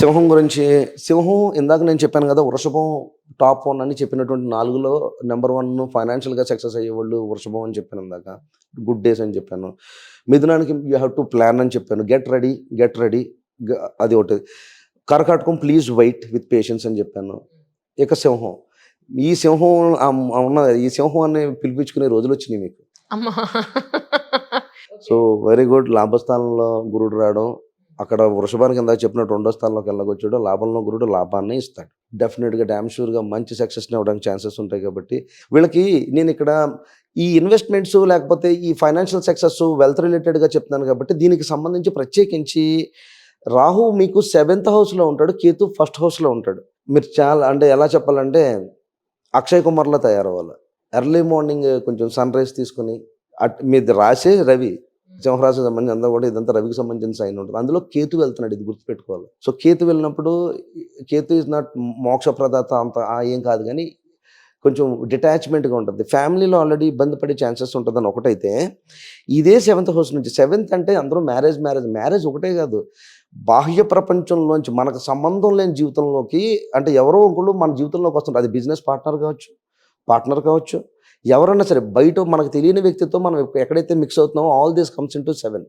సింహం గురించి సింహం ఇందాక నేను చెప్పాను కదా! వృషభం టాప్ 1 అని చెప్పినటువంటి 4లో నంబర్ 1 ఫైనాన్షియల్‌గా సక్సెస్ అయ్యేవాళ్ళు వృషభం అని చెప్పాను ఇందాక. గుడ్ డేస్ అని చెప్పాను. మిథునానికి యూ హావ్ టు ప్లాన్ అని చెప్పాను. గెట్ రెడీ, గెట్ రెడీ అది ఒకటి. కర్కాటకం ప్లీజ్ వెయిట్ విత్ పేషెన్స్ అని చెప్పాను. ఇక సింహం. ఈ సింహం ఉన్నది ఈ సింహం అని పిలిపించుకునే రోజులొచ్చినాయి మీకు. అమ్మా! So, very good. లాభస్థానంలో గురుడు రావడం. అక్కడ వృషభానికి ఇందాక చెప్పినట్టు రెండో స్థానంలోకి ఎలాగొచ్చాడో లాభంలో గురుడు లాభాన్నే ఇస్తాడు. డెఫినిట్‌గా డామ్ షూర్‌గా మంచి సక్సెస్‌ని ఇవ్వడానికి ఛాన్సెస్ ఉంటాయి కాబట్టి, వీళ్ళకి నేనిక్కడ ఈ ఇన్వెస్ట్‌మెంట్స్ లేకపోతే ఈ ఫైనాన్షియల్ సక్సెస్, వెల్త్ రిలేటెడ్‌గా చెప్తున్నాను కాబట్టి, దీనికి సంబంధించి ప్రత్యేకించి రాహు మీకు 7థ్ హౌస్‌లో ఉంటాడు. కేతు ఫస్ట్ హౌస్‌లో ఉంటాడు. మీరు చాలా అంటే ఎలా చెప్పాలంటే, అక్షయ్ కుమార్‌లా తయారవ్వాలి. ఎర్లీ మార్నింగ్ కొంచెం సన్‌రైజ్ తీసుకొని మీది రాసే రవి. సింహరాశికి సంబంధించి అంతా కూడా ఇదంతా రవికి సంబంధించిన సైన్ ఉంటుంది. అందులో కేతు వెళ్తున్నాడు, ఇది గుర్తుపెట్టుకోవాలి. సో, కేతు వెళ్ళినప్పుడు కేతు ఈజ్ నాట్ మోక్ష ప్రదాత అంత ఏం కాదు గానీ, కొంచెం డిటాచ్‌మెంట్‌గా ఉంటది. ఫ్యామిలీలో ఆల్రెడీ ఇబ్బంది పడే ఛాన్సెస్ ఉంటదని ఒకటైతే, ఇదే 7థ్ హౌస్ నుంచి 7థ్ అంటే అందరూ మ్యారేజ్ ఒకటే కాదు. బాహ్య ప్రపంచంలోంచి మనకు సంబంధం లేని జీవితంలోకి అంటే ఎవరో ఒకళ్ళు మన జీవితంలోకి వస్తుంటారు. అది బిజినెస్ పార్ట్నర్ కావచ్చు. ఎవరన్నా సరే బయట మనకు తెలియని వ్యక్తితో మనం ఎక్కడైతే మిక్స్ అవుతున్నామో ఆల్ దిస్ కమ్స్ ఇంటూ 7.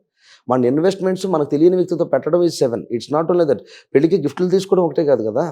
మన ఇన్వెస్ట్‌మెంట్స్ మనకు తెలియని వ్యక్తితో పెట్టడం is 7. It's not only that. పెళ్ళికి గిఫ్టులు తీసుకోవడం ఒకటే కాదు కదా!